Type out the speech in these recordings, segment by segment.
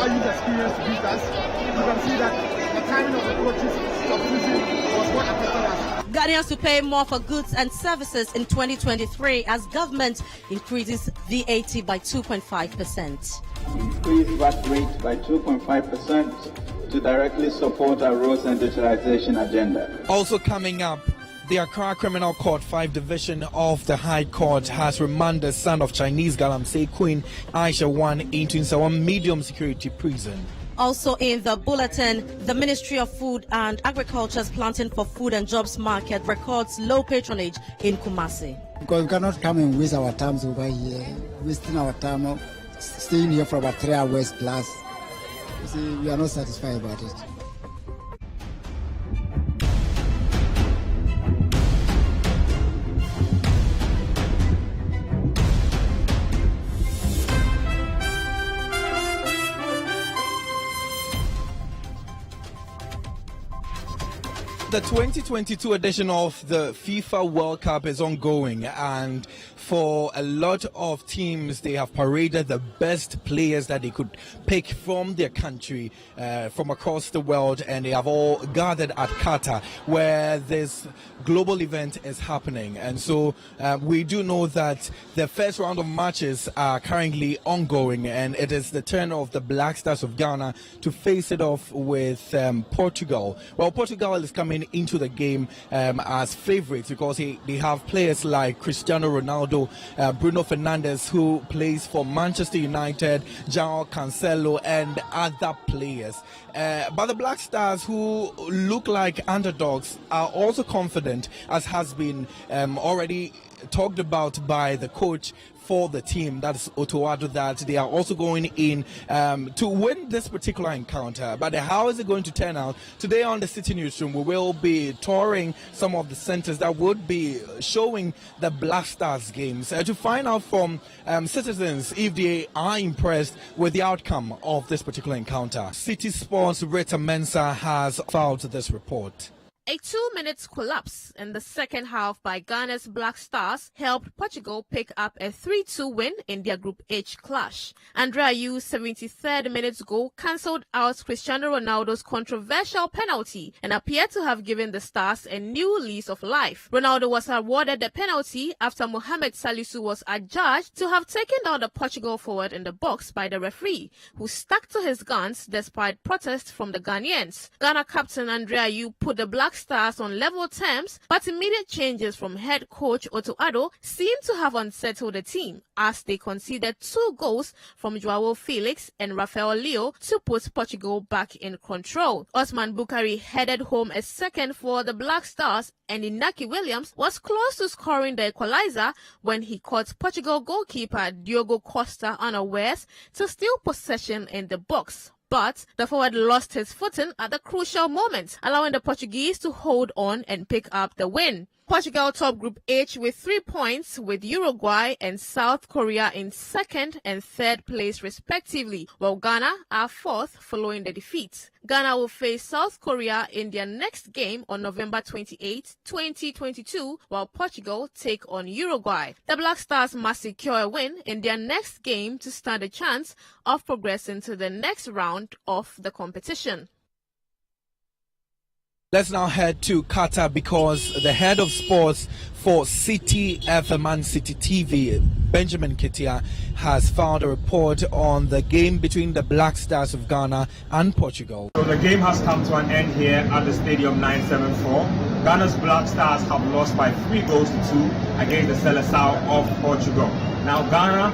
Portugal used experience to beat us. You can see that the timing of the coaches substitution was what affected us. Ghanaians to pay more for goods and services in 2023 as government increases VAT by 2.5%. Increase VAT rate by 2.5% to directly support our roads and digitalization agenda. Also coming up, the Accra Criminal Court 5 Division of the High Court has remanded son of Chinese Galamsey Queen Aisha 1 into Nsawam medium security prison. Also in the bulletin, the Ministry of Food and Agriculture's Planting for Food and Jobs Market records low patronage in Kumasi. Because we cannot come and waste our time over here, wasting our time staying here for about 3 hours plus. You see, we are not satisfied about it. The 2022 edition of the FIFA World Cup is ongoing, and for a lot of teams, they have paraded the best players that they could pick from their country, from across the world, and they have all gathered at Qatar, where this global event is happening. And so we do know that the first round of matches are currently ongoing, and it is the turn of the Black Stars of Ghana to face it off with Portugal. Well, Portugal is coming into the game as favorites because they have players like Cristiano Ronaldo, Bruno Fernandes, who plays for Manchester United, João Cancelo, and other players. But the Black Stars, who look like underdogs, are also confident, as has been already talked about by the coach for the team, that's Otoado, that they are also going in to win this particular encounter. But how is it going to turn out? Today on the Citi Newsroom, we will be touring some of the centers that would be showing the Black Stars games to find out from citizens if they are impressed with the outcome of this particular encounter. Citi Sports' Rita Mensah has filed this report. A 2-minute collapse in the second half by Ghana's Black Stars helped Portugal pick up a 3-2 win in their Group H clash. Andrea Yu's 73rd minute goal cancelled out Cristiano Ronaldo's controversial penalty and appeared to have given the Stars a new lease of life. Ronaldo was awarded the penalty after Mohamed Salisu was adjudged to have taken down the Portugal forward in the box by the referee, who stuck to his guns despite protests from the Ghanaians. Ghana captain Andrea Yu put the Black Stars on level terms, but immediate changes from head coach Otoado seemed to have unsettled the team as they conceded 2 goals from Joao Felix and Rafael Leo to put Portugal back in control. Osman Bukari headed home a second for the Black Stars, and Inaki Williams was close to scoring the equalizer when he caught Portugal goalkeeper Diogo Costa unawares to steal possession in the box. But the forward lost his footing at the crucial moment, allowing the Portuguese to hold on and pick up the win. Portugal top Group H with 3 points, with Uruguay and South Korea in 2nd and 3rd place respectively, while Ghana are 4th following the defeat. Ghana will face South Korea in their next game on November 28, 2022, while Portugal take on Uruguay. The Black Stars must secure a win in their next game to stand a chance of progressing to the next round of the competition. Let's now head to Qatar because the head of sports for Citi FM and Citi TV, Benjamin Ketia, has filed a report on the game between the Black Stars of Ghana and Portugal. So the game has come to an end here at the Stadium 974. Ghana's Black Stars have lost by 3 goals to 2 against the Seleção of Portugal. Now Ghana,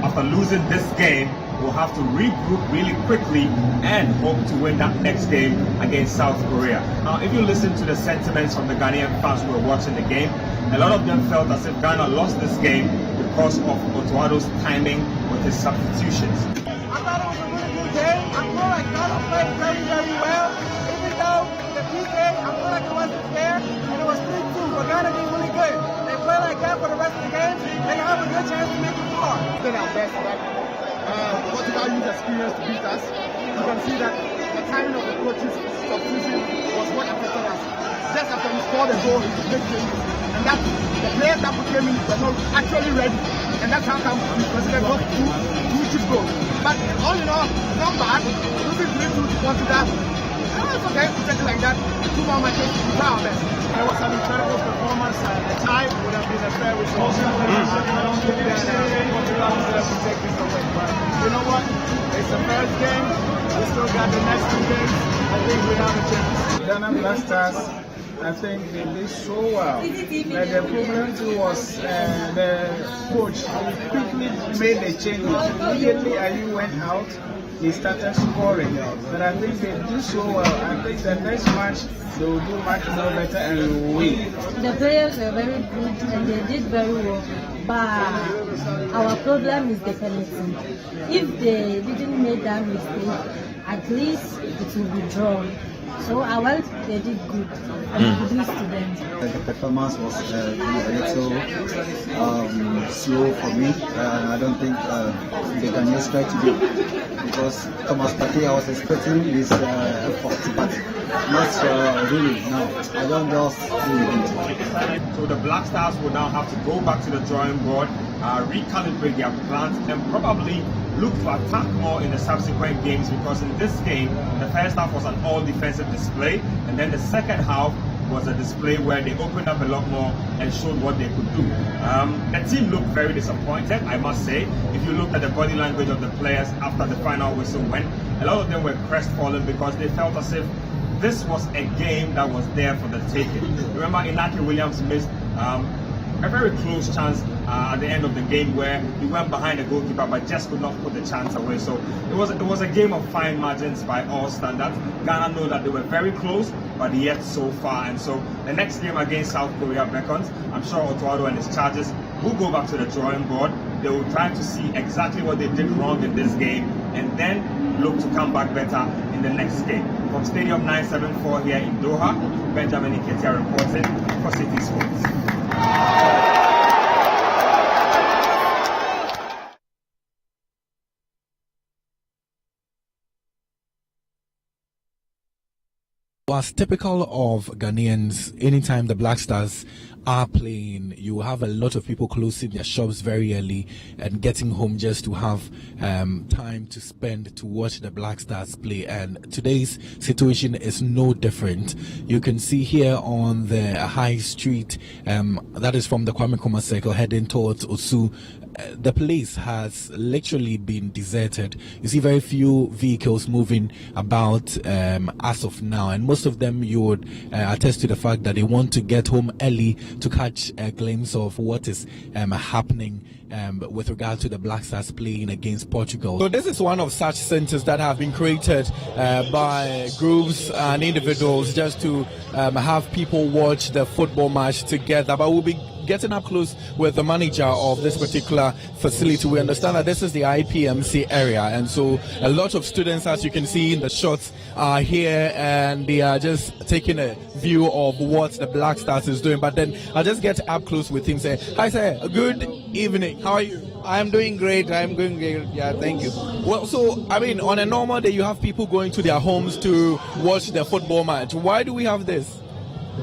after losing this game, will have to regroup really quickly and hope to win that next game against South Korea. Now, if you listen to the sentiments from the Ghanaian fans who were watching the game, a lot of them felt as if Ghana lost this game because of Otoado's timing with his substitutions. I thought it was a really good game. I feel like Ghana played very, very well. Even though the PK, I feel like it wasn't fair, and it was 3-2, but Ghana did really good. They play like that for the rest of the game, they have a good chance to make it far. Did our best, Portugal used experience to beat us. You can see that the timing of the coaches substitution was what affected us. Just after we scored a goal, it was big changes. And that the players that came in were not actually ready. And that's how come we considered those two which is good. But all in all, not bad. Losing 3-2 to Portugal. It's okay to take it like that. 2 more matches, we try our best. It was an incredible performance. A tie would have been a fair result. I don't think that Portugal deserves to take this away. But you know what? It's the first game. We still got the next 2 games. I think we have a chance. Ghana Black Stars, I think they did so well. But the problem too was the coach quickly made the changes. Immediately Ayu went out, they started scoring. But I think they do so well. I think the next match they will do much more better and will win. The players were very good and they did very well. But our problem is the penalty. If they didn't make that mistake, at least it will be drawn. So I want they did good and kudos to them. The performance was a little slow for me. I don't think they can expect to do because Thomas Partey, I was expecting this effort, but not really. No, I don't just do it. So the Black Stars will now have to go back to the drawing board, recalibrate their plans, and probably look to attack more in the subsequent games, because in this game, the first half was an all-defensive display, and then the second half was a display where they opened up a lot more and showed what they could do. The team looked very disappointed, I must say. If you look at the body language of the players after the final whistle went, a lot of them were crestfallen because they felt as if this was a game that was there for the taking. Remember, Inaki Williams missed a very close chance at the end of the game where he went behind the goalkeeper but just could not put the chance away. So it was a game of fine margins by all standards. Ghana know that they were very close, but yet so far. And so the next game against South Korea beckons. I'm sure Otuado and his charges will go back to the drawing board. They will try to see exactly what they did wrong in this game and then look to come back better in the next game. From Stadium 974 here in Doha, Benjamin Iketia reporting for Citi Sports. As typical of Ghanaians, anytime the Black Stars are playing, you have a lot of people closing their shops very early and getting home just to have time to spend to watch the Black Stars play. And today's situation is no different. You can see here on the high street, that is from the Kwame Nkrumah Circle heading towards Osu. The place has literally been deserted. You see very few vehicles moving about as of now, and most of them you would attest to the fact that they want to get home early to catch a glimpse of what is happening with regard to the Black Stars playing against Portugal. So this is one of such centers that have been created by groups and individuals just to have people watch the football match together. But we'll be getting up close with the manager of this particular facility. We understand that this is the IPMC area, and so a lot of students, as you can see in the shots, are here and they are just taking a view of what the Black Stars is doing. But then I'll just get up close with him. Say, hi sir, good evening, how are you? I'm doing great. I'm doing great. Yeah, thank you. Well, so I mean, on a normal day you have people going to their homes to watch the football match. Why do we have this?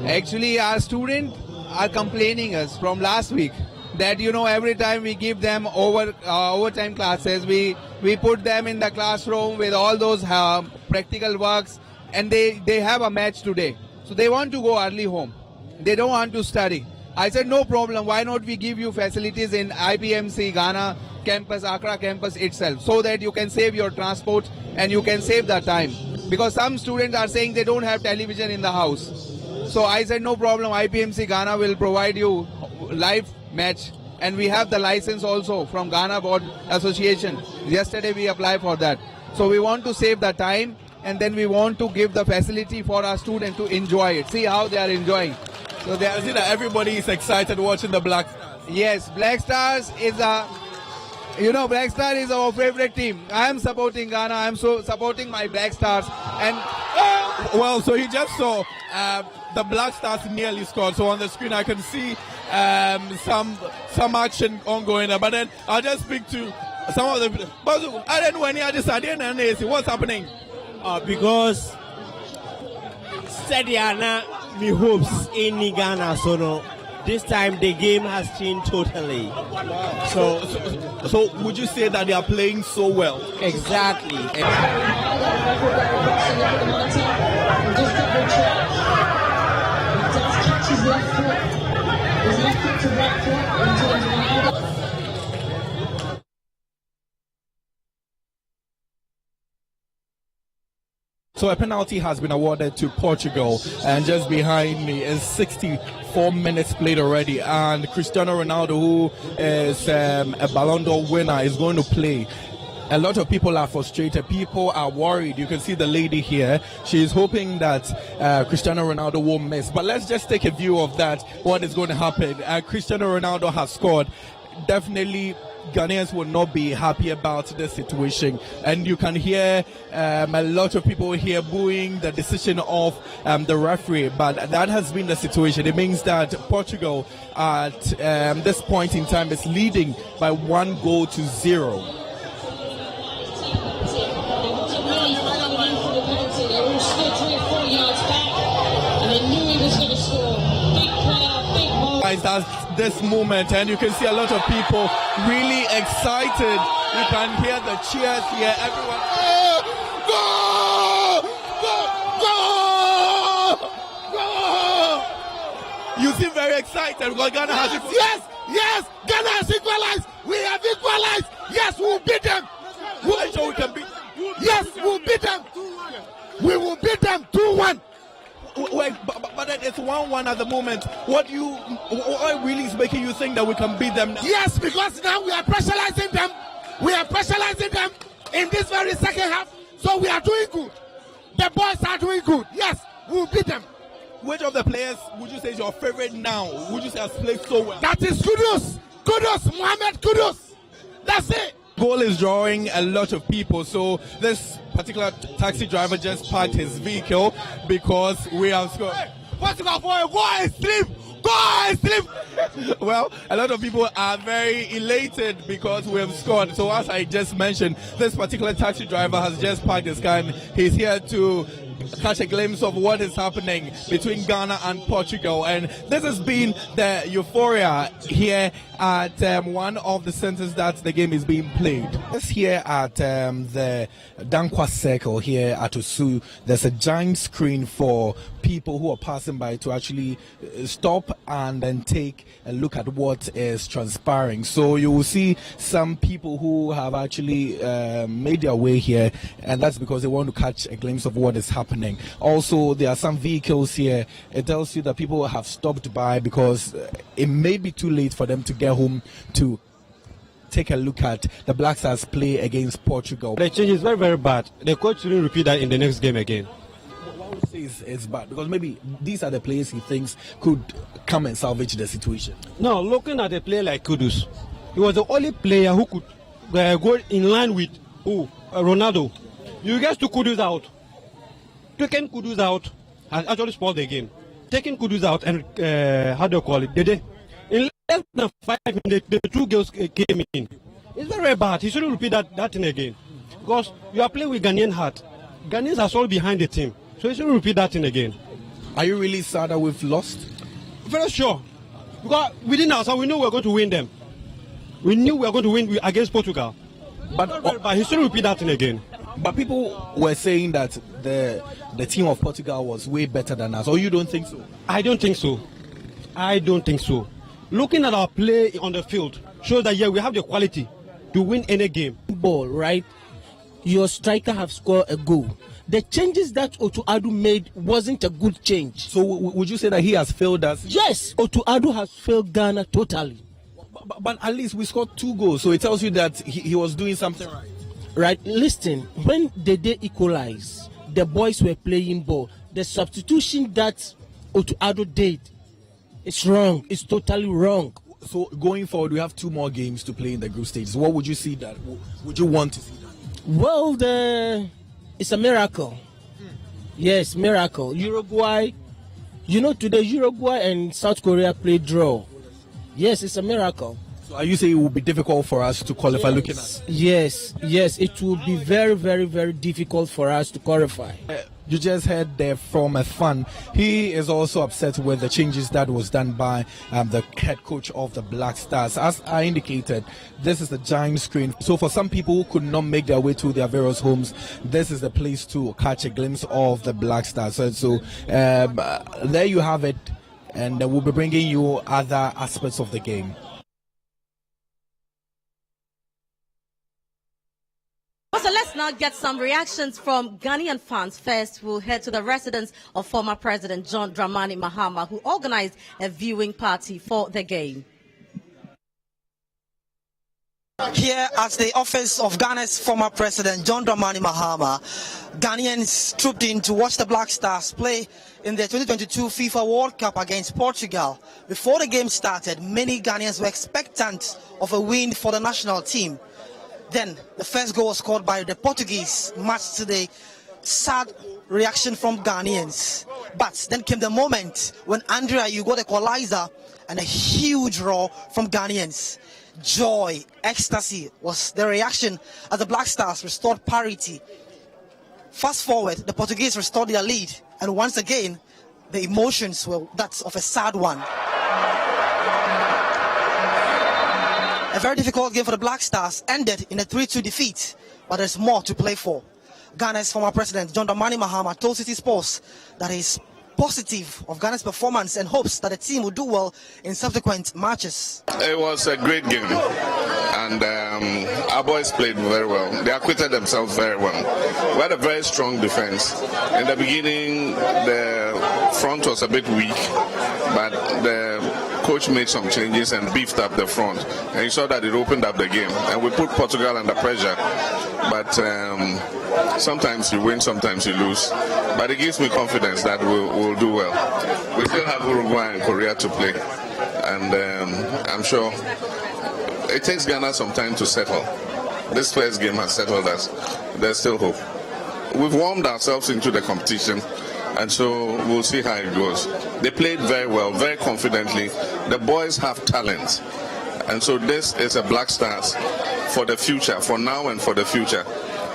Actually, our students are complaining us from last week that, you know, every time we give them overtime classes, we put them in the classroom with all those practical works, and they have a match today, so they want to go early home. They don't want to study. I said no problem, why not we give you facilities in IPMC Ghana campus, Accra campus itself, so that you can save your transport and you can save the time, because some students are saying they don't have television in the house. So I said no problem, IPMC Ghana will provide you live match, and we have the license also from Ghana Board Association. Yesterday we applied for that. So we want to save the time, and then we want to give the facility for our students to enjoy it. See how they are enjoying. So they are, see that everybody is excited watching the Black Stars. Yes, Black Stars is Black Star is our favorite team. I am supporting Ghana. I am so supporting my Black Stars. And well, so you just saw the Black Stars nearly scored. So on the screen I can see some action ongoing there. But then I'll just speak to some of the. But I don't know any other side. What's happening? Because Sadiana, me hopes in Ghana, so no. this time the game has changed totally. So would you say that they are playing so well? Exactly. So a penalty has been awarded to Portugal, and just behind me is 64 minutes played already, and Cristiano Ronaldo, who is a Ballon d'Or winner, is going to play. A lot of people are frustrated. People are worried. You can see the lady here. She is hoping that Cristiano Ronaldo won't miss. But let's just take a view of that, what is going to happen. Cristiano Ronaldo has scored. Definitely Ghanaians will not be happy about this situation, and you can hear a lot of people here booing the decision of the referee, but that has been the situation. It means that Portugal at this point in time is leading by 1-0. That's this moment, and you can see a lot of people really excited. You can hear the cheers here. Everyone, go! You seem very excited because Ghana has it. Yes, Ghana has equalized. We have equalized. Yes, we'll beat them. We'll sure we can beat. Yes, we'll beat them. We will beat them 2-1. Wait, but it's 1-1 at the moment. What really is making you think that we can beat them now? Yes, because now we are pressurizing them. We are pressurizing them in this very second half. So we are doing good. The boys are doing good. Yes, we'll beat them. Which of the players would you say is your favorite now? Would you say has played so well? That is Kudus. Mohamed Kudus. That's it. Goal is drawing a lot of people, so this particular taxi driver just parked his vehicle because we have scored. Portugal for a goal and sleep! Goal and sleep! Well, a lot of people are very elated because we have scored. So as I just mentioned, this particular taxi driver has just parked his car and he's here to catch a glimpse of what is happening between Ghana and Portugal, and this has been the euphoria here at one of the centers that the game is being played. It's here at the Dankwa Circle here at Osu. There's a giant screen for people who are passing by to actually stop and then take a look at what is transpiring. So you will see some people who have actually made their way here, and that's because they want to catch a glimpse of what is happening. Also, there are some vehicles here. It tells you that people have stopped by because it may be too late for them to get home to take a look at the Black Stars play against Portugal. The change is very, very bad. The coach shouldn't repeat that in the next game again. Why would you say it's bad? Because maybe these are the players he thinks could come and salvage the situation. No, looking at a player like Kudus, he was the only player who could go in line with Ronaldo. You guys took Kudus out. Taking Kudus out has actually spoiled the game. Taking Kudus out and how do you call it? In less than 5 minutes, the two girls came in. It's very bad. He shouldn't repeat that thing again. Because you are playing with Ghanaian heart. Ghanaians are all behind the team. So he shouldn't repeat that thing again. Are you really sad that we've lost? Very sure. Because within ourselves, we knew we were going to win them. We knew we were going to win against Portugal. But he shouldn't repeat that thing again. But people were saying that the team of Portugal was way better than us. Or you don't think so? I don't think so. I don't think so. Looking at our play on the field shows that, yeah, we have the quality to win any game. Ball, right? Your striker have scored a goal. The changes that Otuadu made wasn't a good change. So would you say that he has failed us? Yes, Otuadu has failed Ghana totally. But at least we scored 2 goals, so it tells you that he was doing something right. Right, listen, when they equalize, the boys were playing ball. The substitution that Otuadu did is wrong. It's totally wrong. So going forward, we have 2 more games to play in the group stages. What would you see that? Would you want to see that? Well, it's a miracle. Yes, miracle. Uruguay, today Uruguay and South Korea played draw. Yes, it's a miracle. So are you saying it will be difficult for us to qualify looking at? Yes, it will be very, very, very difficult for us to qualify. You just heard there from a fan. He is also upset with the changes that was done by the head coach of the Black Stars. As I indicated, this is the giant screen. So for some people who could not make their way to their various homes, this is the place to catch a glimpse of the Black Stars. So there you have it. And we'll be bringing you other aspects of the game. So let's now get some reactions from Ghanaian fans. First, we'll head to the residence of former President John Dramani Mahama, who organized a viewing party for the game. Here at the office of Ghana's former President John Dramani Mahama, Ghanaians trooped in to watch the Black Stars play in the 2022 FIFA World Cup against Portugal. Before the game started, many Ghanaians were expectant of a win for the national team. Then the first goal was scored by the Portuguese, much to the sad reaction from Ghanaians. But then came the moment when Andre Ayew got the equalizer and a huge roar from Ghanaians. Joy, ecstasy was the reaction as the Black Stars restored parity. Fast forward, the Portuguese restored their lead, and once again, the emotions were that of a sad one. A very difficult game for the Black Stars ended in a 3-2 defeat, but there's more to play for. Ghana's former president, John Dramani Mahama, told Citi Sports that he's positive of Ghana's performance and hopes that the team will do well in subsequent matches. It was a great game, and our boys played very well. They acquitted themselves very well. We had a very strong defense. In the beginning, the front was a bit weak, but the coach made some changes and beefed up the front, and you saw that it opened up the game, and we put Portugal under pressure. But sometimes you win, sometimes you lose. But it gives me confidence that we'll do well. We still have Uruguay and Korea to play, and I'm sure it takes Ghana some time to settle. This first game has settled us. There's still hope. We've warmed ourselves into the competition, and so we'll see how it goes. They played very well, very confidently. The boys have talent, and so this is a Black Stars for the future, for now and for the future.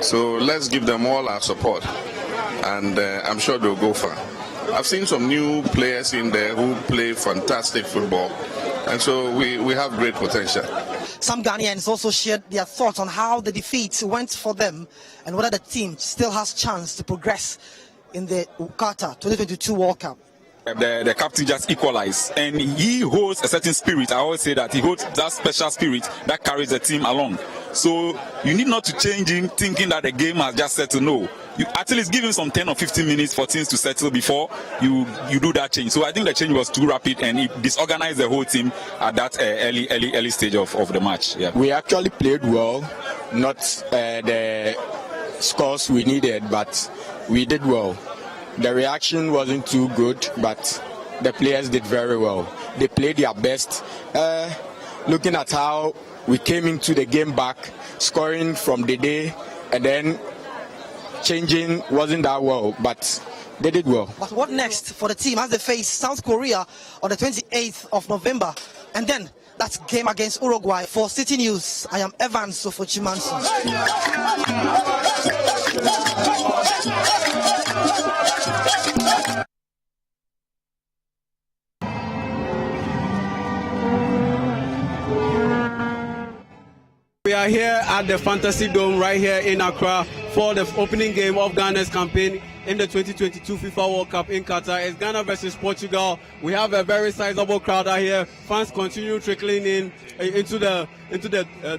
So let's give them all our support, and I'm sure they'll go far. I've seen some new players in there who play fantastic football, and so we have great potential. Some Ghanaians also shared their thoughts on how the defeat went for them and whether the team still has chance to progress in the Qatar 2022 World Cup. The captain just equalized, and he holds a certain spirit. I always say that he holds that special spirit that carries the team along. So you need not to change him thinking that the game has just settled. No, you at least give him some 10 or 15 minutes for things to settle before you do that change. So I think the change was too rapid, and it disorganized the whole team at that early stage of the match. Yeah. We actually played well, not the scores we needed, but we did well. The reaction wasn't too good, but the players did very well. They played their best. Looking at how we came into the game back, scoring from the day, and then changing wasn't that well, but they did well. But what next for the team as they face South Korea on the 28th of November? And then that game against Uruguay. For Citi News, I am Evans Sofochimansu. We are here at the Fantasy Dome right here in Accra for the opening game of Ghana's campaign in the 2022 FIFA World Cup in Qatar. It's Ghana versus Portugal. We have a very sizable crowd out here. Fans continue trickling in into the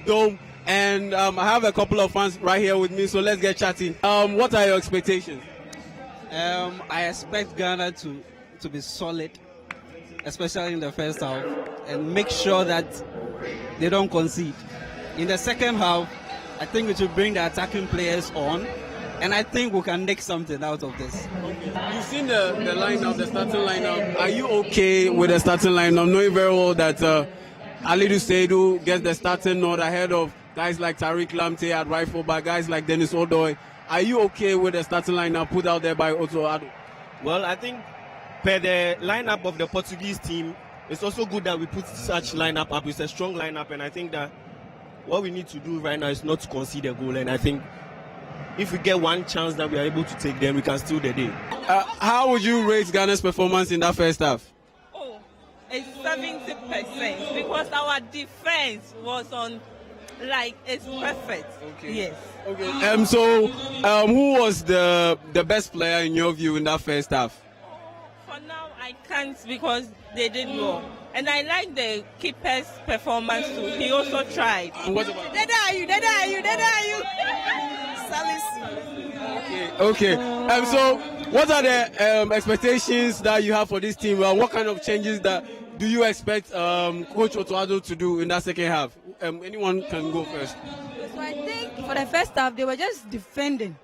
dome, and I have a couple of fans right here with me. So let's get chatting. What are your expectations? I expect Ghana to be solid, especially in the first half, and make sure that they don't concede. In the second half, I think we should bring the attacking players on, and I think we can make something out of this. You've seen the lineup, the starting lineup. Are you okay with the starting lineup, knowing very well that Alidu Seidu gets the starting nod ahead of guys like Tariq Lamptey at right fullback, guys like Dennis Odoi? Are you okay with the starting lineup put out there by Otto Addo? Well, I think per the lineup of the Portuguese team, it's also good that we put such lineup up. It's a strong lineup, and I think that what we need to do right now is not to concede a goal. And I think if we get one chance that we are able to take, then we can steal the day. How would you rate Ghana's performance in that first half? Oh, it's 70% because our defense was on, like, it's perfect. Okay. Yes. Okay. So, who was the best player in your view in that first half? For now, I can't because they did well. And I like the keeper's performance too. He also tried. And what about? There are you. Okay. So, what are the expectations that you have for this team? What kind of changes do you expect Coach Otuado to do in that second half? Anyone can go first. So I think for the first half they were just defending,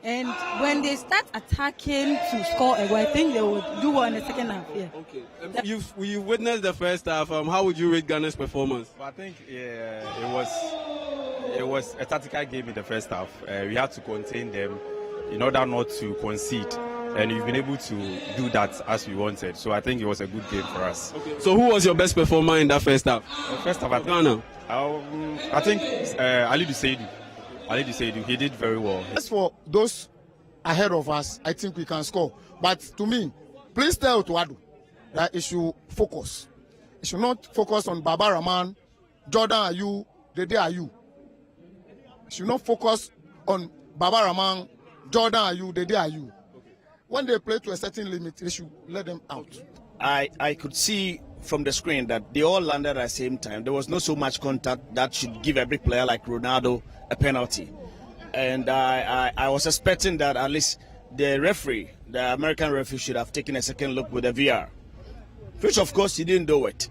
and when they start attacking to score a goal, I think they will do well in the second half. Yeah. Okay. You witnessed the first half. How would you rate Ghana's performance? I think it was a tactical game in the first half. We had to contain them in order not to concede, and we've been able to do that as we wanted. So I think it was a good game for us. Okay. So who was your best performer in that first half? First half, Ghana. I think Ali Seidu, he did very well. As for those ahead of us, I think we can score. But to me, please tell Otuado that it should focus. It should not focus on Baba Rahman, Jordan Ayew, Dede Ayew. It should not focus on Baba Rahman, Jordan Ayew, Dede Ayew. When they play to a certain limit, they should let them out. I could see from the screen that they all landed at the same time. There was not so much contact that should give every player like Ronaldo a penalty. And I was expecting that at least the referee, the American referee, should have taken a second look with the VR. Which of course he didn't do it.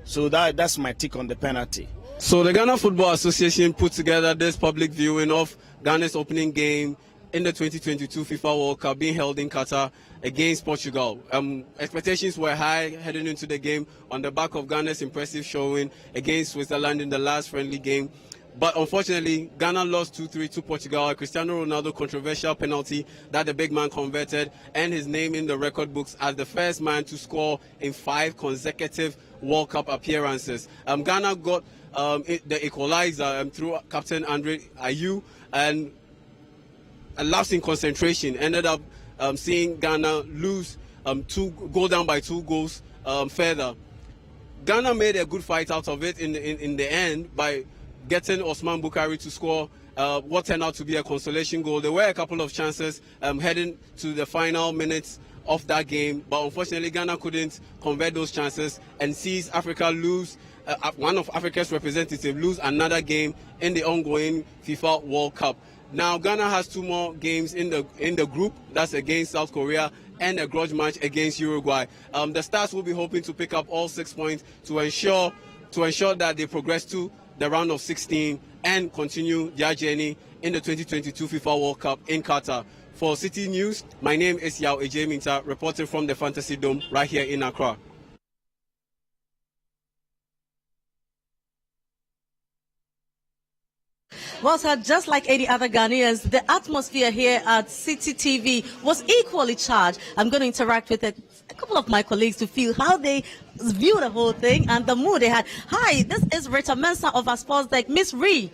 So that's my take on the penalty. So the Ghana Football Association put together this public viewing of Ghana's opening game in the 2022 FIFA World Cup being held in Qatar against Portugal. Expectations were high heading into the game on the back of Ghana's impressive showing against Switzerland in the last friendly game. But unfortunately, Ghana lost 2-3 to Portugal. A Cristiano Ronaldo controversial penalty that the big man converted, and his name in the record books as the first man to score in 5 consecutive World Cup appearances. Ghana got the equalizer through Captain Andre Ayew, and a lapse in concentration ended up seeing Ghana lose, go down by 2 goals further. Ghana made a good fight out of it in the end by getting Osman Bukhari to score what turned out to be a consolation goal. There were a couple of chances heading to the final minutes of that game, but unfortunately Ghana couldn't convert those chances and sees Africa lose, one of Africa's representatives lose another game in the ongoing FIFA World Cup. Now Ghana has 2 more games in the group. That's against South Korea and a grudge match against Uruguay. The Stars will be hoping to pick up all 6 points to ensure that they progress to the round of 16 and continue their journey in the 2022 FIFA World Cup in Qatar. For Citi News, my name is Yao Ejeminta, reporting from the Fantasy Dome right here in Accra. Well, sir, just like any other Ghanaians, the atmosphere here at Citi TV was equally charged. I'm going to interact with a couple of my colleagues to feel how they view the whole thing and the mood they had. Hi, this is Rita Mensah of our sports deck, Miss Ree.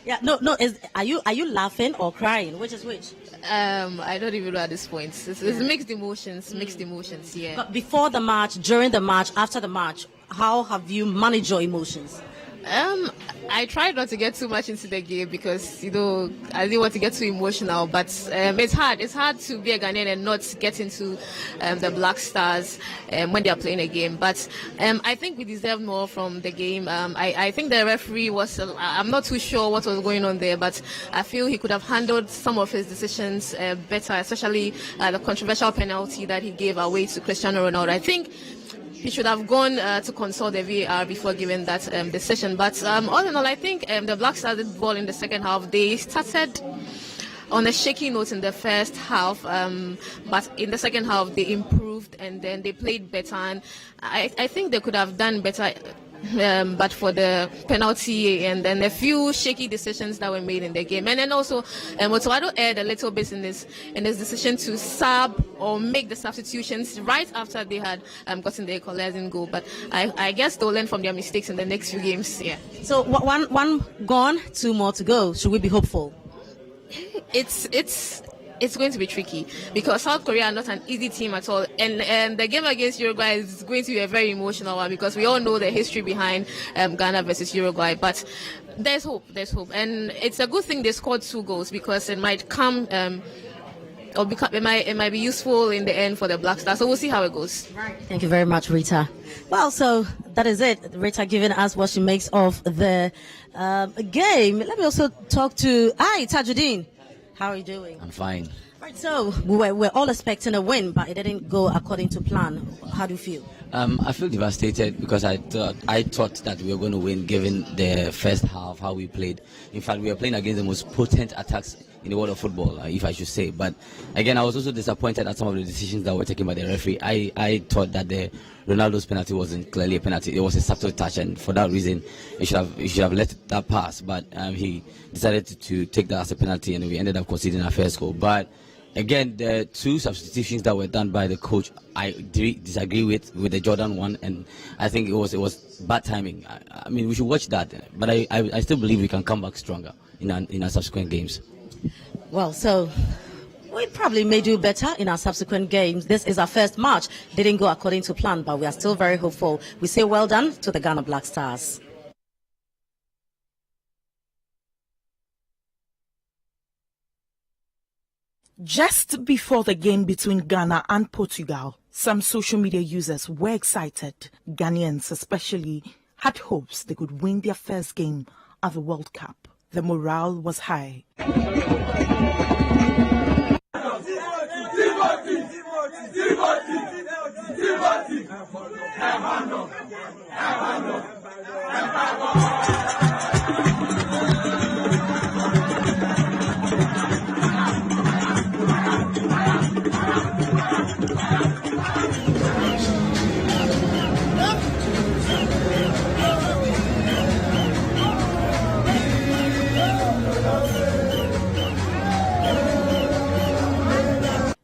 Yeah, no. Are you laughing or crying? Which is which? I don't even know at this point. It's mixed emotions. Yeah. But before the match, during the match, after the match, how have you managed your emotions? I tried not to get too much into the game because, I didn't want to get too emotional, but it's hard. It's hard to be a Ghanaian and not get into the Black Stars when they are playing a game. But I think we deserve more from the game. I think the referee I'm not too sure what was going on there, but I feel he could have handled some of his decisions better, especially the controversial penalty that he gave away to Cristiano Ronaldo. I think he should have gone to consult the VAR before giving that decision. But all in all, I think the Black Stars did well in the second half. They started on a shaky note in the first half, but in the second half they improved and then they played better. And I think they could have done better but for the penalty and then a few shaky decisions that were made in the game. And then also, Otuado erred a little bit in his decision to sub or make the substitutions right after they had gotten the equalizing goal. But I guess they'll learn from their mistakes in the next few games. Yeah. So one gone, 2 more to go. Should we be hopeful? It's going to be tricky because South Korea are not an easy team at all, and the game against Uruguay is going to be a very emotional one because we all know the history behind Ghana versus Uruguay. But there's hope, and it's a good thing they scored 2 goals because it might come it might be useful in the end for the Black Stars. So we'll see how it goes. Thank you very much, Rita. Well, so that is it. Rita giving us what she makes of the game. Let me also talk to Tajuddin. How are you doing? I'm fine. Right, so we're all expecting a win, but it didn't go according to plan. How do you feel? I feel devastated because I thought that we were going to win given the first half, how we played. In fact, we were playing against the most potent attacks in the world of football, if I should say. But again, I was also disappointed at some of the decisions that were taken by the referee. I thought that the Ronaldo's penalty wasn't clearly a penalty. It was a subtle touch, and for that reason, he should have let that pass. But he decided to take that as a penalty, and we ended up conceding our first goal. But again, the 2 substitutions that were done by the coach, I disagree with the Jordan one, and I think it was bad timing. I mean, we should watch that, but I still believe we can come back stronger in our subsequent games. Well, so we probably may do better in our subsequent games. This is our first match. Didn't go according to plan, but we are still very hopeful. We say well done to the Ghana Black Stars. Just before the game between Ghana and Portugal, some social media users were excited. Ghanaians especially had hopes they could win their first game at the World Cup. The morale was high.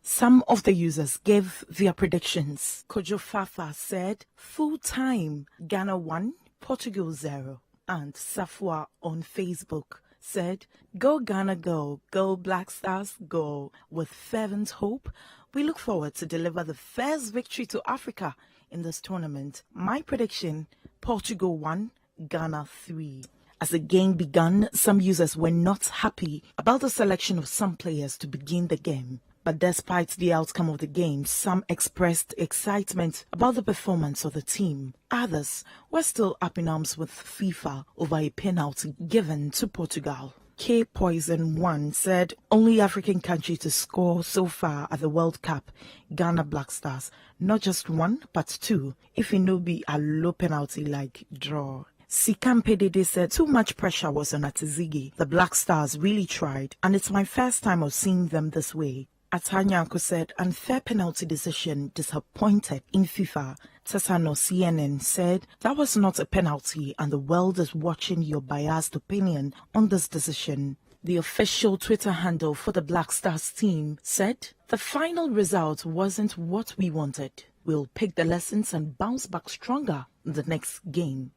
Some of the users gave their predictions. Kojo Fafa said, full time, Ghana 1, Portugal 0. And Safwa on Facebook said, go Ghana go, go Black Stars go. With fervent hope, we look forward to deliver the first victory to Africa in this tournament. My prediction, Portugal 1, Ghana 3. As the game began, some users were not happy about the selection of some players to begin the game. But despite the outcome of the game, some expressed excitement about the performance of the team. Others were still up in arms with FIFA over a penalty given to Portugal. K Poison 1 said, only African country to score so far at the World Cup, Ghana Black Stars. Not just 1, but 2, if it no be a low penalty like draw. Sikampe Dede said too much pressure was on Atizigi. The Black Stars really tried, and it's my first time of seeing them this way. Atanyanko said, unfair penalty decision, disappointed in FIFA. Tesano CNN said, that was not a penalty and the world is watching your biased opinion on this decision. The official Twitter handle for the Black Stars team said, the final result wasn't what we wanted. We'll pick the lessons and bounce back stronger in the next game.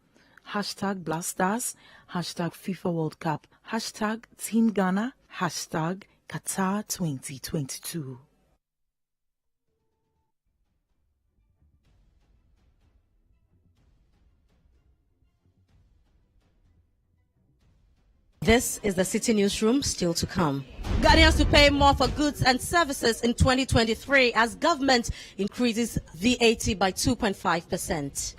Hashtag Black Stars, hashtag FIFA World Cup, hashtag Team Ghana, hashtag Qatar 2022. This is the Citi Newsroom, still to come. Ghanaians to pay more for goods and services in 2023 as government increases VAT by 2.5%.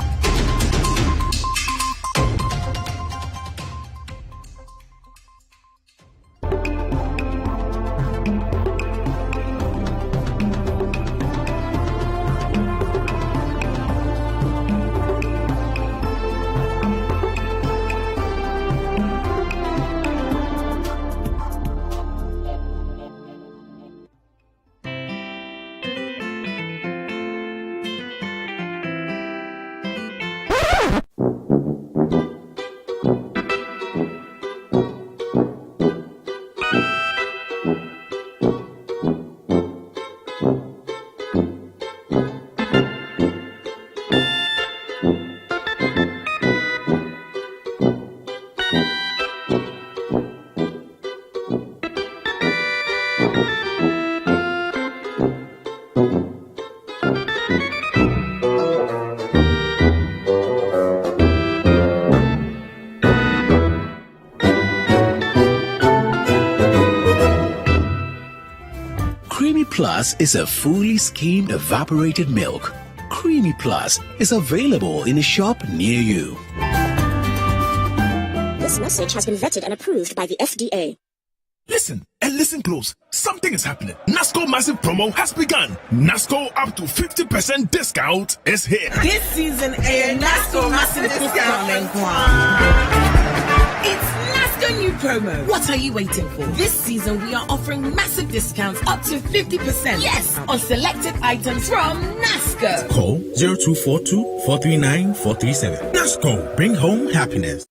Plus is a fully skimmed evaporated milk. Creamy Plus is available in a shop near you. This message has been vetted and approved by the FDA. Listen and listen close. Something is happening. NASCO Massive Promo has begun. NASCO up to 50% discount is here. This season, a NASCO massive discount and It's NASCO new promo. What are you waiting for? This season, we are offering massive discounts up to 50%. Yes, on selected items from NASCO. Call 0242 439 437. NASCO, bring home happiness.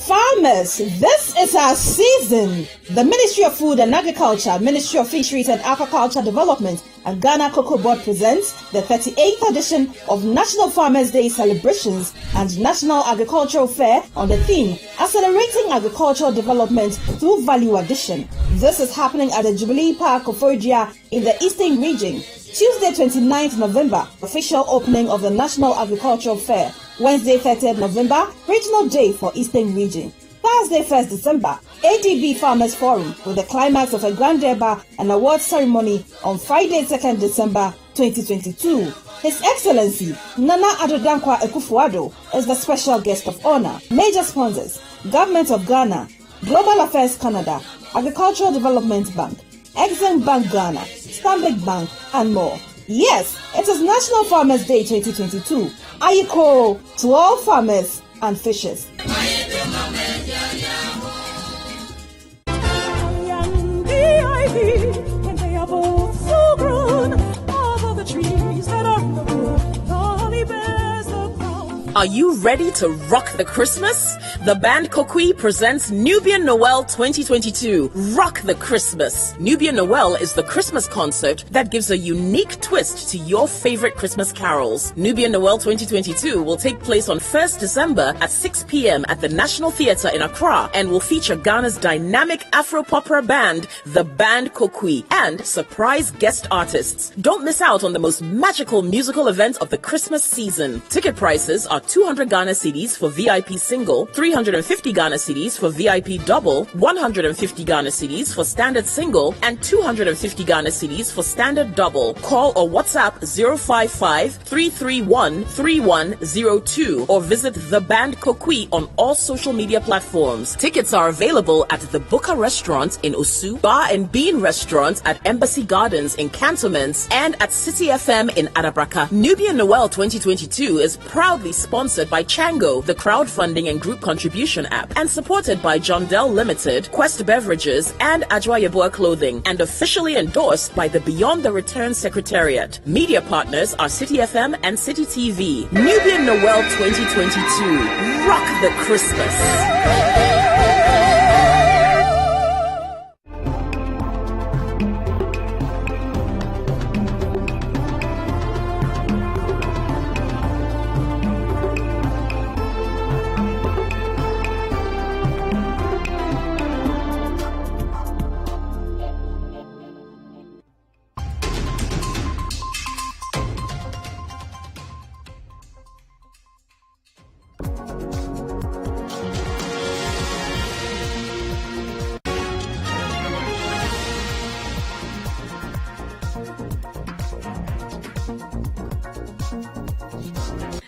Farmers, this is our season. The Ministry of Food and Agriculture, Ministry of Fisheries and Aquaculture Development, and Ghana Cocoa Board presents the 38th edition of National Farmers' Day celebrations and National Agricultural Fair on the theme Accelerating Agricultural Development Through Value Addition. This is happening at the Jubilee Park of Oforidua in the Eastern Region. Tuesday 29th November, official opening of the National Agricultural Fair. Wednesday 30th November, Regional Day for Eastern Region. Thursday 1st December, ADB Farmers Forum with the climax of a Grand Deba and award ceremony on Friday 2nd December 2022. His Excellency Nana Addo Dankwa Akufo-Addo is the special guest of honor. Major sponsors: Government of Ghana, Global Affairs Canada, Agricultural Development Bank, Exim Bank Ghana, Stanbic Bank, and more. Yes, it is National Farmers Day 2022. Ayiko to all farmers and fishers. And they are both so grown, all the trees that are in the wood, the honey bears the crown. Are you ready to rock the Christmas? The band Kokui presents Nubian Noel 2022. Rock the Christmas. Nubian Noel is the Christmas concert that gives a unique twist to your favorite Christmas carols. Nubian Noel 2022 will take place on 1st December at 6 p.m. at the National Theatre in Accra and will feature Ghana's dynamic Afro-popera band, the band Kokui, and surprise guest artists. Don't miss out on the most magical musical event of the Christmas season. Ticket prices are 200 Ghana cedis for VIP single, 350 Ghana cedis for VIP double, 150 Ghana cedis for standard single, and 250 Ghana cedis for standard double. Call or WhatsApp 055-331-3102 or visit The Band Kokui on all social media platforms. Tickets are available at the Buka Restaurant in Osu, Bar and Bean Restaurant at Embassy Gardens in Cantonments, and at Citi FM in Adabraka. Nubian Noel 2022 is proudly sponsored by Chango, the crowdfunding and group contribution app, and supported by John Dell Limited, Quest Beverages, and Ajwa Yeboah Clothing, and officially endorsed by the Beyond the Return Secretariat. Media partners are Citi FM and Citi TV. Nubian Noel 2022. Rock the Christmas.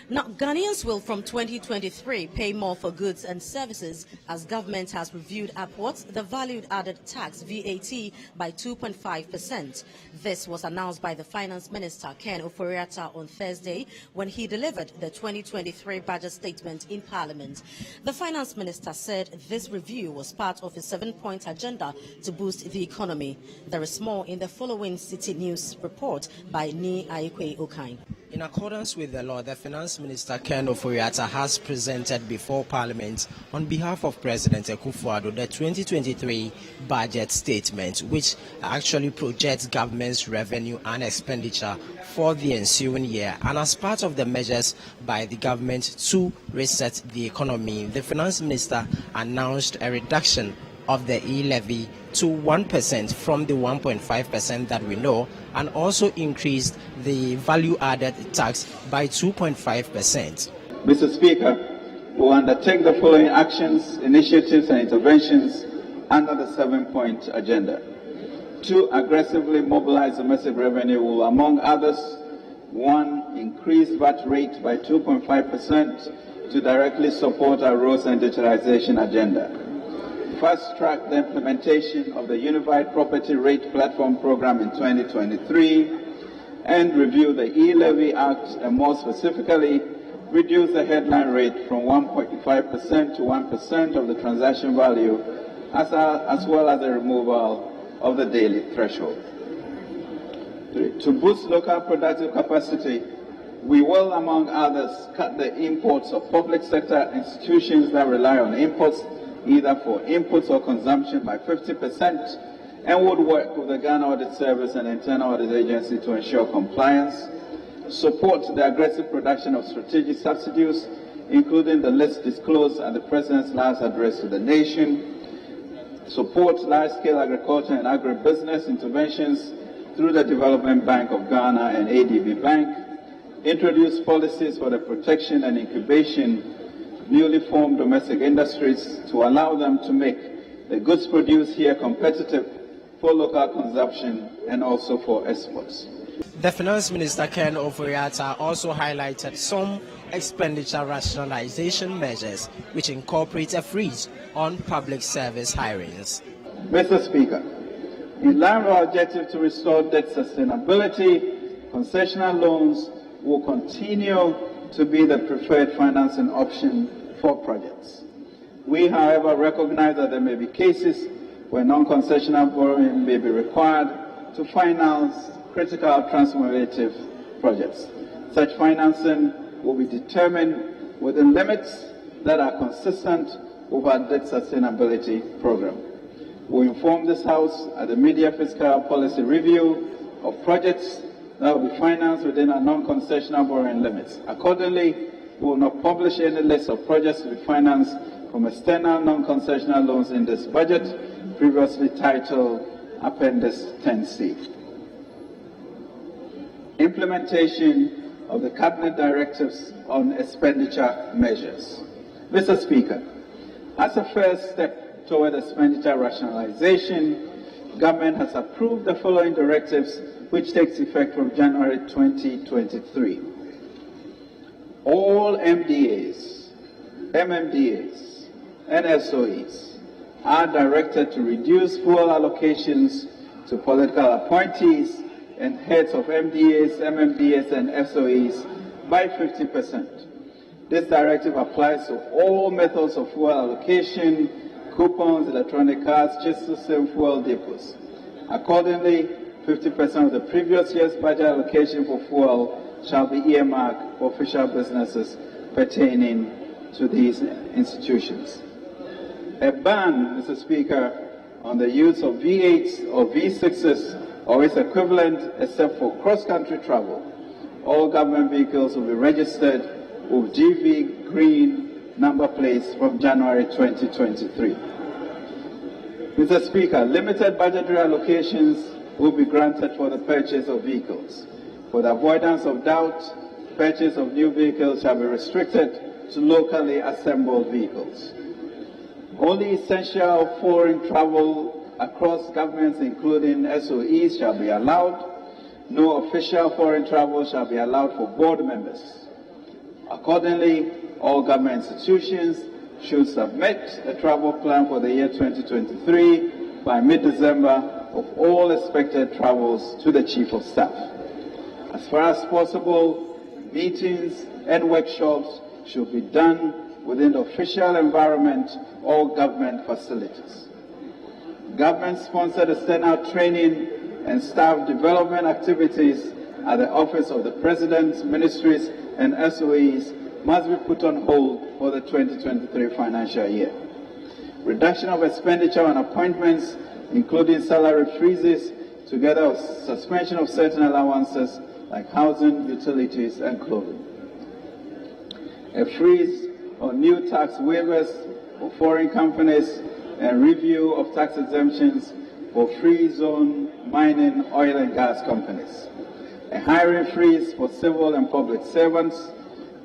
Now, Ghanaians will from 2023 pay more for goods and services as government has reviewed upwards the valued added tax VAT by 2.5%. This was announced by the Finance Minister Ken Ofori-Atta on Thursday when he delivered the 2023 budget statement in Parliament. The Finance Minister said this review was part of a 7-point agenda to boost the economy. There is more in the following Citi News report by Ni Aikwe Okain. In accordance with the law, the Finance Minister Ken Ofori-Atta has presented before Parliament on behalf of President Akufo-Addo the 2023 budget statement, which actually projects government's revenue and expenditure for the ensuing year. And as part of the measures by the government to reset the economy, the Finance Minister announced a reduction of the e-levy to 1% from the 1.5% that we know, and also increased the value-added tax by 2.5%. Mr. Speaker, will undertake the following actions, initiatives, and interventions under the 7-point agenda. 2, aggressively mobilize domestic revenue will, among others, 1, increase VAT rate by 2.5% to directly support our roads and digitalization agenda. Fast-track the implementation of the Unified Property Rate Platform Program in 2023 and review the E-Levy Act and more specifically, reduce the headline rate from 1.5% to 1% of the transaction value as well as the removal of the daily threshold. 3, to boost local productive capacity, we will, among others, cut the imports of public sector institutions that rely on imports, either for inputs or consumption, by 50%, and would work with the Ghana Audit Service and Internal Audit Agency to ensure compliance, support the aggressive production of strategic subsidies, including the list disclosed at the President's last address to the nation, support large-scale agriculture and agribusiness interventions through the Development Bank of Ghana and ADB Bank, introduce policies for the protection and incubation of newly formed domestic industries to allow them to make the goods produced here competitive for local consumption and also for exports. The Finance Minister Ken Ofori-Atta also highlighted some expenditure rationalization measures which incorporate a freeze on public service hirings. Mr. Speaker, in line with our objective to restore debt sustainability, concessional loans will continue to be the preferred financing option for projects. We, however, recognize that there may be cases where non-concessional borrowing may be required to finance critical transformative projects. Such financing will be determined within limits that are consistent with our debt sustainability program. We inform this House at the mid-year fiscal policy review of projects that will be financed within our non-concessional borrowing limits. Accordingly, we will not publish any list of projects to be financed from external non-concessional loans in this budget, previously titled Appendix 10C. Implementation of the Cabinet directives on expenditure measures. Mr. Speaker, as a first step toward expenditure rationalization, government has approved the following directives which takes effect from January 2023. All MDAs, MMDAs, and SOEs are directed to reduce fuel allocations to political appointees and heads of MDAs, MMDAs, and SOEs by 50%. This directive applies to all methods of fuel allocation, coupons, electronic cards, just to same fuel depots. Accordingly, 50% of the previous year's budget allocation for fuel shall be earmarked for official businesses pertaining to these institutions. A ban, Mr. Speaker, on the use of V8s or V6s or its equivalent except for cross-country travel. All government vehicles will be registered with GV green number plates from January 2023. Mr. Speaker, limited budgetary allocations will be granted for the purchase of vehicles. For the avoidance of doubt, purchase of new vehicles shall be restricted to locally assembled vehicles. Only essential foreign travel across governments, including SOEs, shall be allowed. No official foreign travel shall be allowed for board members. Accordingly, all government institutions should submit a travel plan for the year 2023 by mid-December of all expected travels to the Chief of Staff. As far as possible, meetings and workshops should be done within the official environment or government facilities. Government-sponsored external training and staff development activities at the Office of the President, ministries, and SOEs must be put on hold for the 2023 financial year. Reduction of expenditure on appointments, including salary freezes, together with suspension of certain allowances like housing, utilities, and clothing. A freeze on new tax waivers for foreign companies and review of tax exemptions for free zone mining, oil and gas companies. A hiring freeze for civil and public servants,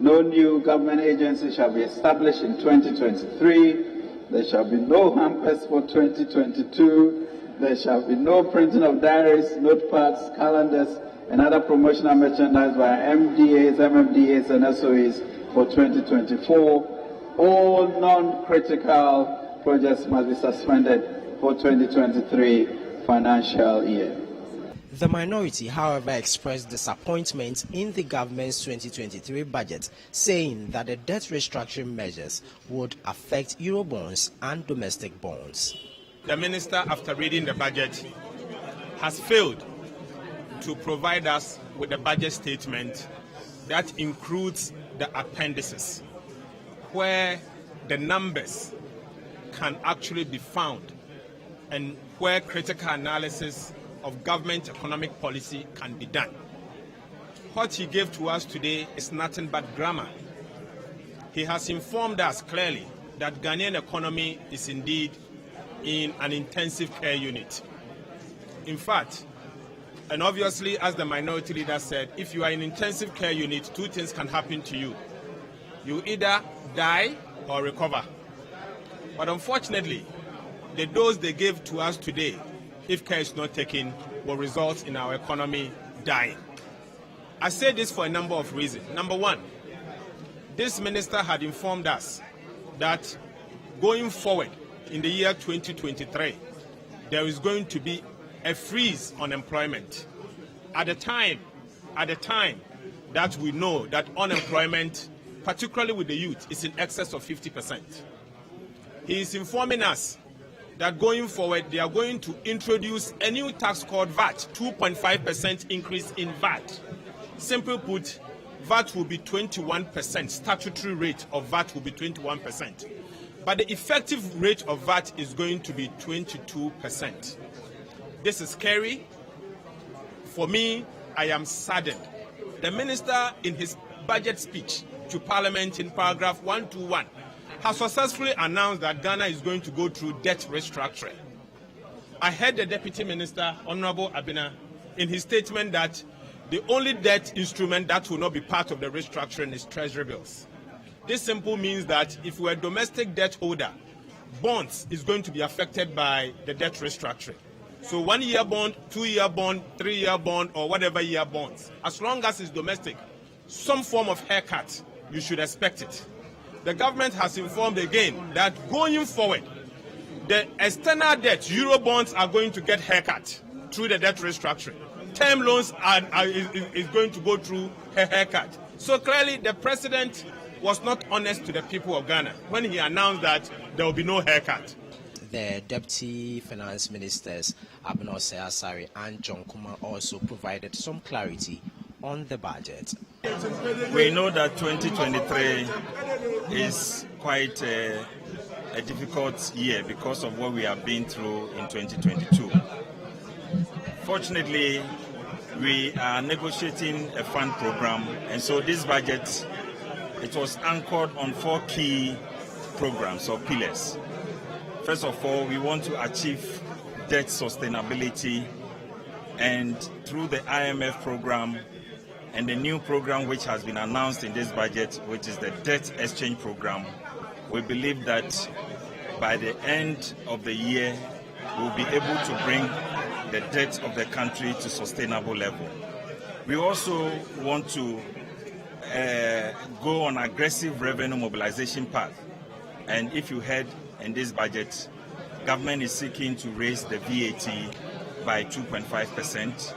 No new government agency shall be established in 2023. There shall be no hampers for 2022. There shall be no printing of diaries, notepads, calendars, and other promotional merchandise by MDAs, MMDAs, and SOEs for 2024. All non-critical projects must be suspended for 2023 financial year. The minority, however, expressed disappointment in the government's 2023 budget, saying that the debt restructuring measures would affect Eurobonds and domestic bonds. The minister, after reading the budget, has failed to provide us with a budget statement that includes the appendices, where the numbers can actually be found and where critical analysis of government economic policy can be done. What he gave to us today is nothing but grammar. He has informed us clearly that Ghanaian economy is indeed in an intensive care unit. In fact, and obviously, as the minority leader said, if you are in intensive care unit, two things can happen to you. You either die or recover. But unfortunately, the dose they gave to us today, if care is not taken, will result in our economy dying. I say this for a number of reasons. Number one, this minister had informed us that going forward in the year 2023, there is going to be a freeze on employment. At the time that we know that unemployment, particularly with the youth, is in excess of 50%. He is informing us that going forward, they are going to introduce a new tax called VAT, 2.5% increase in VAT. Simply put, VAT will be 21%, statutory rate of VAT will be 21%. But the effective rate of VAT is going to be 22%. This is scary. For me, I am saddened. The minister, in his budget speech to Parliament in paragraph 121, has successfully announced that Ghana is going to go through debt restructuring. I heard the Deputy Minister, Honorable Abina, in his statement that the only debt instrument that will not be part of the restructuring is Treasury bills. This simply means that if we're a domestic debt holder, bonds is going to be affected by the debt restructuring. So 1 year bond, 2 year bond, 3 year bond, or whatever year bonds, as long as it's domestic, some form of haircut, you should expect it. The government has informed again that going forward, the external debt, Euro bonds, are going to get haircut through the debt restructuring. Term loans is going to go through a haircut. So clearly, the president was not honest to the people of Ghana when he announced that there will be no haircut. The Deputy Finance Ministers, Abinose Asari and John Kuma, also provided some clarity on the budget. We know that 2023 is quite a difficult year because of what we have been through in 2022. Fortunately, we are negotiating a fund program, and so this budget, it was anchored on 4 key programs or pillars. First of all, we want to achieve debt sustainability, and through the IMF program and the new program which has been announced in this budget, which is the debt exchange program, we believe that by the end of the year, we'll be able to bring the debt of the country to sustainable level. We also want to go on aggressive revenue mobilization path. And if you heard in this budget, government is seeking to raise the VAT by 2.5%.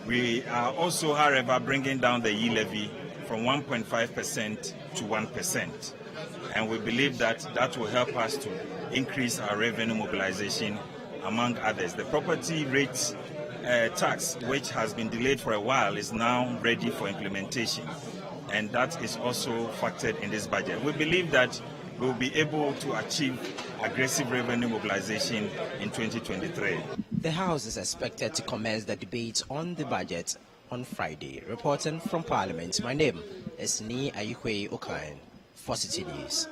We are also, however, bringing down the e-levy from 1.5% to 1%. And we believe that that will help us to increase our revenue mobilization, among others. The property rate tax, which has been delayed for a while, is now ready for implementation. And that is also factored in this budget. We believe that we will be able to achieve aggressive revenue mobilization in 2023. The House is expected to commence the debate on the budget on Friday. Reporting from Parliament, my name is Ni Ayikwe Okain for Citi News.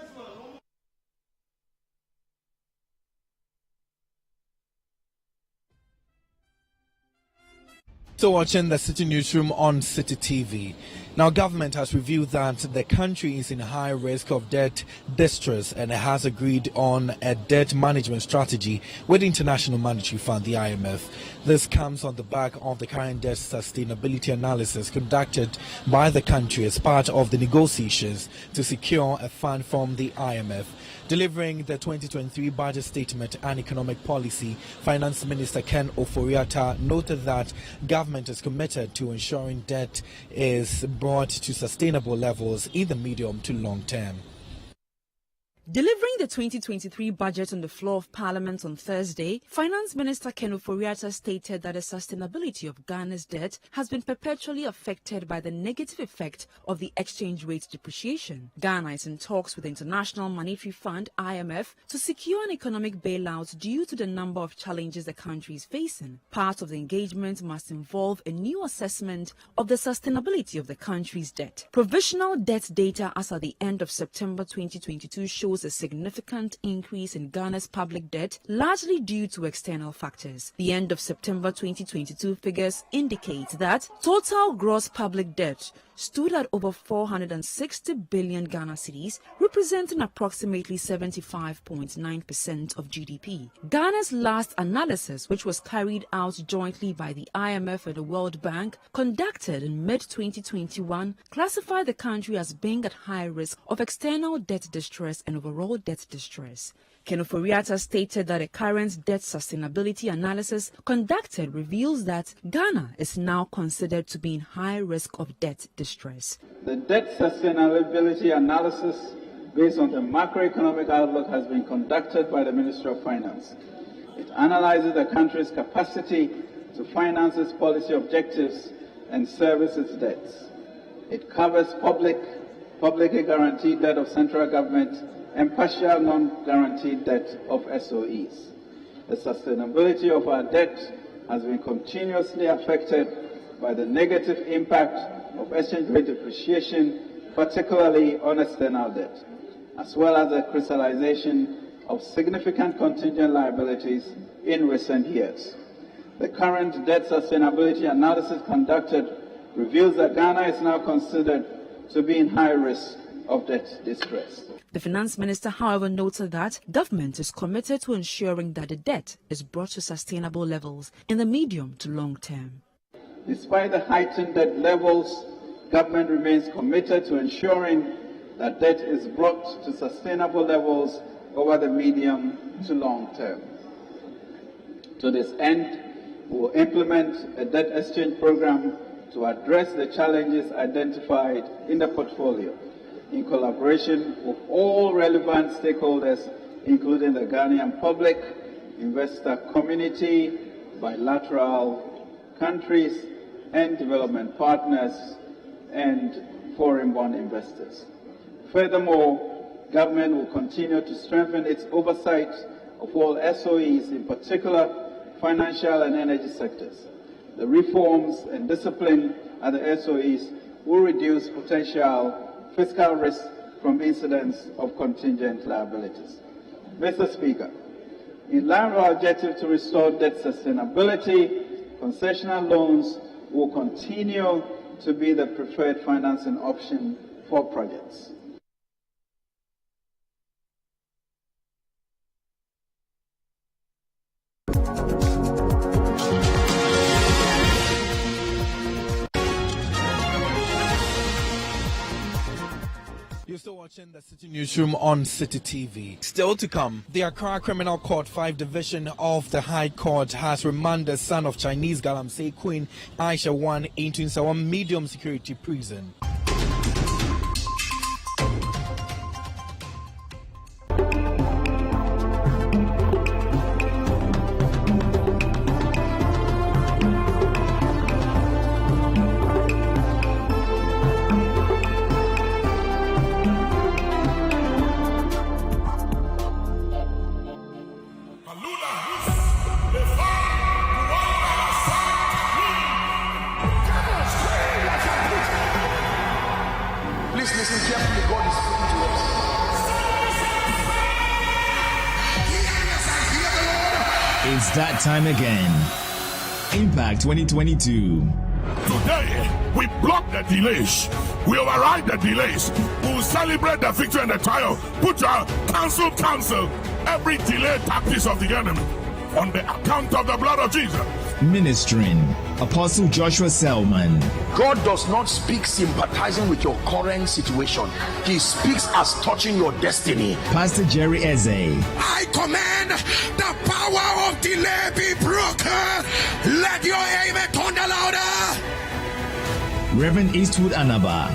Still watching the City Newsroom on Citi TV. Now, government has revealed that the country is in high risk of debt distress and has agreed on a debt management strategy with the International Monetary Fund, the IMF. This comes on the back of the current debt sustainability analysis conducted by the country as part of the negotiations to secure a fund from the IMF. Delivering the 2023 budget statement and economic policy, Finance Minister Ken Ofori-Atta noted that government is committed to ensuring debt is brought to sustainable levels in the medium to long term. Delivering the 2023 budget on the floor of Parliament on Thursday, Finance Minister Ken Ofori-Atta stated that the sustainability of Ghana's debt has been perpetually affected by the negative effect of the exchange rate depreciation. Ghana is in talks with the International Monetary Fund, IMF, to secure an economic bailout due to the number of challenges the country is facing. Part of the engagement must involve a new assessment of the sustainability of the country's debt. Provisional debt data as at the end of September 2022 shows a significant increase in Ghana's public debt, largely due to external factors. The end of September 2022 figures indicate that total gross public debt stood at over 460 billion Ghana cedis, representing approximately 75.9% of GDP. Ghana's last analysis, which was carried out jointly by the IMF and the World Bank, conducted in mid-2021, classified the country as being at high risk of external debt distress and overall debt distress. Ken Ofori-Atta stated that a current debt sustainability analysis conducted reveals that Ghana is now considered to be in high risk of debt distress. The debt sustainability analysis based on the macroeconomic outlook has been conducted by the Ministry of Finance. It analyzes the country's capacity to finance its policy objectives and service its debts. It covers publicly guaranteed debt of central government and partial non-guaranteed debt of SOEs. The sustainability of our debt has been continuously affected by the negative impact of exchange rate depreciation, particularly on external debt, as well as the crystallization of significant contingent liabilities in recent years. The current debt sustainability analysis conducted reveals that Ghana is now considered to be in high risk of debt distress. The finance minister, however, noted that government is committed to ensuring that the debt is brought to sustainable levels in the medium to long term. Despite the heightened debt levels, government remains committed to ensuring that debt is brought to sustainable levels over the medium to long term. To this end, we will implement a debt exchange program to address the challenges identified in the portfolio, in collaboration with all relevant stakeholders, including the Ghanaian public, investor community, bilateral countries, and development partners, and foreign bond investors. Furthermore, government will continue to strengthen its oversight of all SOEs, in particular financial and energy sectors. The reforms and discipline at the SOEs will reduce potential fiscal risk from incidents of contingent liabilities. Mr. Speaker, in line with our objective to restore debt sustainability, concessional loans will continue to be the preferred financing option for projects. You're still watching the City Newsroom on Citi TV. Still to come, the Accra Criminal Court 5 Division of the High Court has remanded son of Chinese Galamsey Queen Aisha 1 into Nsawam medium security prison. Please listen carefully. God is speaking to us. It's that time again. Impact 2022. Today, we block the delays. We override the delays. We will celebrate the victory and the triumph. Put your cancel every delay tactics of the enemy on the account of the blood of Jesus. Ministering Apostle Joshua Selman. God does not speak sympathizing with your current situation. He speaks as touching your destiny. Pastor Jerry Eze. I command the power of delay be broken. Let your amen thunder louder. Reverend Eastwood Anaba.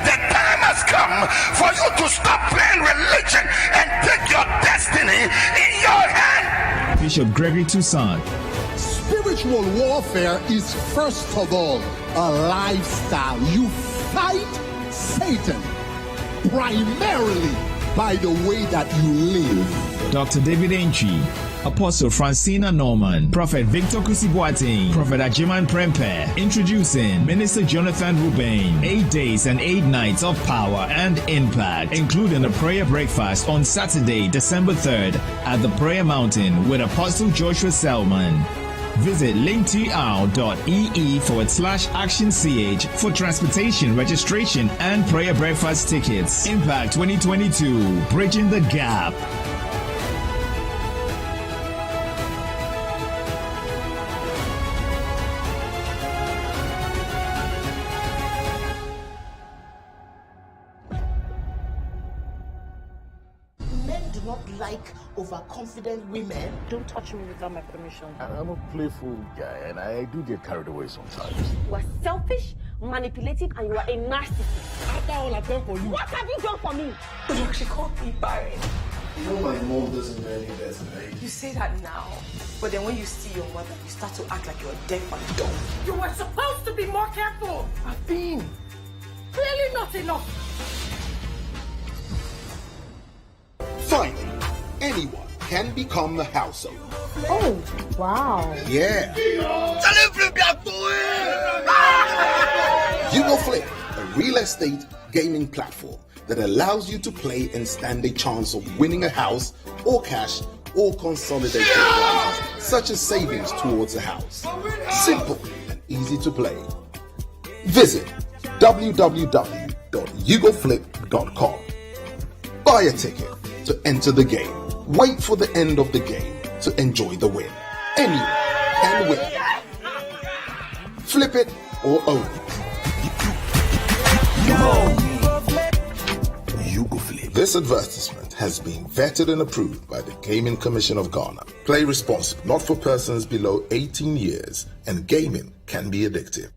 The time has come for you to stop playing religion and take your destiny in your hand. Bishop Gregory Toussaint. Spiritual warfare is first of all a lifestyle. You fight Satan primarily by the way that you live. Dr. David Entry, Apostle Francina Norman, Prophet Victor Kusibuating, Prophet Ajiman Prempe, introducing Minister Jonathan Rubain. 8 days and 8 nights of power and impact, including a prayer breakfast on Saturday, December 3rd at the Prayer Mountain with Apostle Joshua Selman. Visit linktr.ee/actionch for transportation, registration, and prayer breakfast tickets. Impact 2022, Bridging the Gap. Overconfident women. Don't touch me without my permission. I'm a playful guy and I do get carried away sometimes. You are selfish, manipulative, and you are a narcissist. After all I've done for you. What have you done for me? She called me barren. You know my mom doesn't know any better, right? You say that now, but then when you see your mother, you start to act like you're deaf and dumb. You were supposed to be more careful. I've been. Clearly not enough. Finally, anyone can become a household. Oh, wow. Yeah. You Go Flip, a real estate gaming platform that allows you to play and stand a chance of winning a house or cash or consolidated prizes, such as savings towards a house. Simple and easy to play. Visit www.yougoflip.com. Buy a ticket to enter the game. Wait for the end of the game to enjoy the win. Anyone can win. Flip it or own it. You Go Flip. This advertisement has been vetted and approved by the Gaming Commission of Ghana. Play responsibly, not for persons below 18 years, and gaming can be addictive.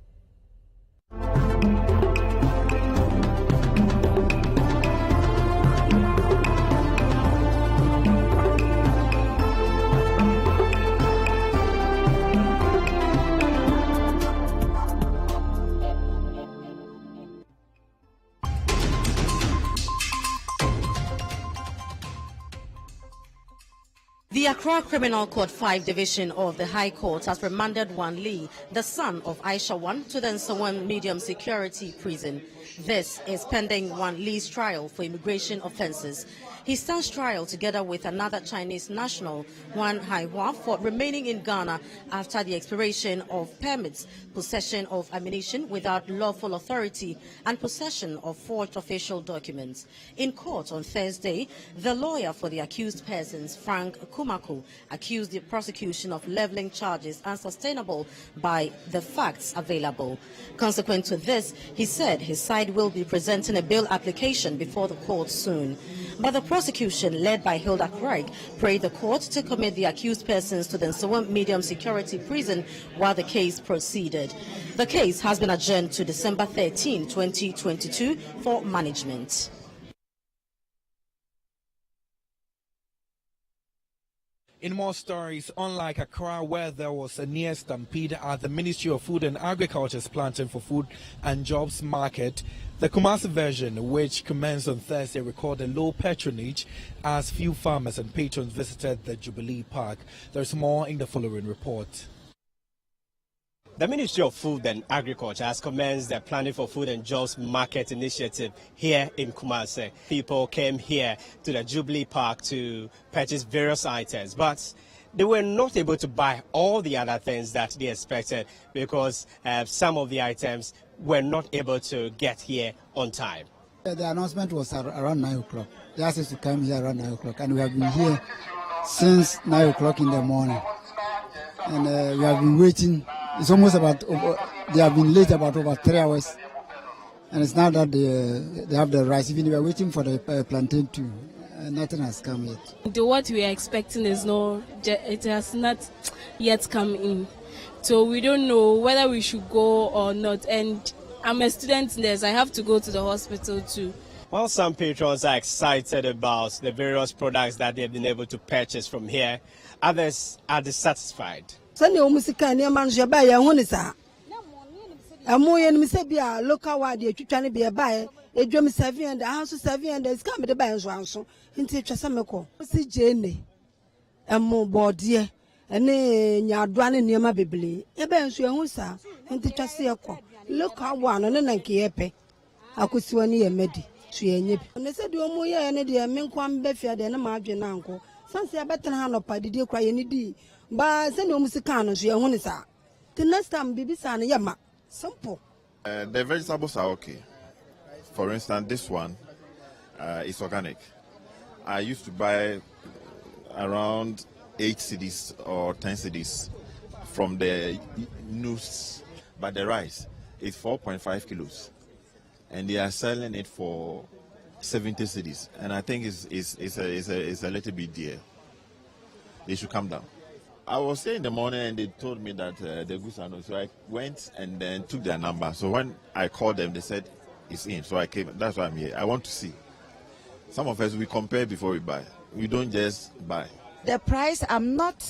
The Accra Criminal Court 5 Division of the High Court has remanded Wan Lee, the son of Aisha Wan, to the Nsawam Medium Security Prison. This is pending Wan Lee's trial for immigration offences. He stands trial together with another Chinese national, Wan Haihua, for remaining in Ghana after the expiration of permits, possession of ammunition without lawful authority, and possession of forged official documents. In court on Thursday, the lawyer for the accused persons, Frank Kumako, accused the prosecution of levelling charges unsustainable by the facts available. Consequent to this, he said his side will be presenting a bail application before the court soon. But the prosecution, led by Hilda Craig, prayed the court to commit the accused persons to the Nsawam Medium Security Prison while the case proceeded. The case has been adjourned to December 13, 2022 for management. In more stories, unlike Accra, where there was a near stampede at the Ministry of Food and Agriculture's planting for food and jobs market, the Kumasi version, which commenced on Thursday, recorded low patronage as few farmers and patrons visited the Jubilee Park. There's more in the following report. The Ministry of Food and Agriculture has commenced the Planning for Food and Jobs Market initiative here in Kumasi. People came here to the Jubilee Park to purchase various items, but they were not able to buy all the other things that they expected because some of the items were not able to get here on time. The announcement was around 9 o'clock. They asked us to come here around 9 o'clock, and we have been here since 9 o'clock in the morning. And we have been waiting. It's almost they have been late about over 3 hours. And it's now that they have the rice. Even we are waiting for the plantain too. Nothing has come yet. What we are expecting is it has not yet come in. So we don't know whether we should go or not. And I'm a student nurse. I have to go to the hospital too. While some patrons are excited about the various products that they've been able to purchase from here, others are dissatisfied. Local wide, you trying to be a buyer, a drum 700, a house of 700, it's coming to buy and so into Chasameco. See Jenny, a more board dear, and then you're running near my baby. A bench your own sir, into Chasiaco. Look how one and a Kiepe. I could see 1 year medi, she and yip. And they said, you more and a dear Minquam Beffia than a margin uncle. Fancy a better hand up, I did you cry any day. But send no Musicano, she and one is that. The next time, baby son, Yama. Simple. The vegetables are okay. For instance, this one is organic. I used to buy around 8 cedis or 10 cedis from the news, but the rice is 4.5 kilos, and they are selling it for 70 cedis, and I think it's a little bit dear. They should come down. I was there in the morning and they told me that the goods are not. So I went and then took their number. So when I called them, they said it's in. So I came. That's why I'm here. I want to see. Some of us, we compare before we buy. We don't just buy. The price, I'm not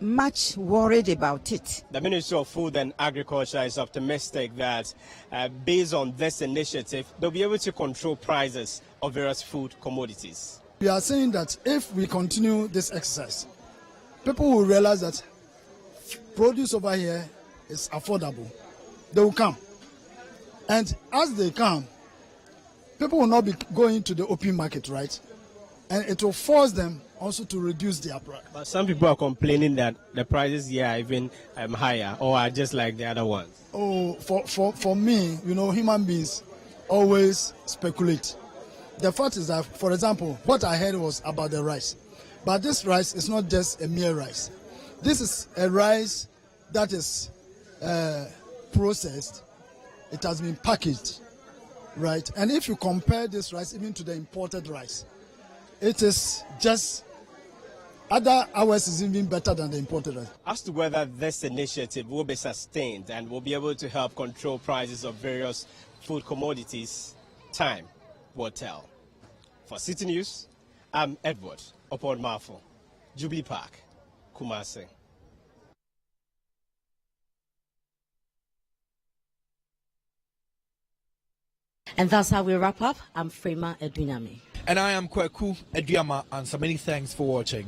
much worried about it. The Ministry of Food and Agriculture is optimistic that based on this initiative, they'll be able to control prices of various food commodities. We are saying that if we continue this exercise, people will realize that produce over here is affordable. They will come. And as they come, people will not be going to the open market, right? And it will force them also to reduce their price. But some people are complaining that the prices here are even higher or are just like the other ones. Oh, for me, human beings always speculate. The fact is that, for example, what I heard was about the rice. But this rice is not just a mere rice. This is a rice that is processed. It has been packaged, right? And if you compare this rice even to the imported rice, it is just, other hours is even better than the imported rice. As to whether this initiative will be sustained and will be able to help control prices of various food commodities, time will tell. For Citi News, I'm Edward Upon Marfo, Jubilee Park, Kumasi. And that's how we wrap up. I'm Frema Edunyami. And I am Kweku Eduama, and so many thanks for watching.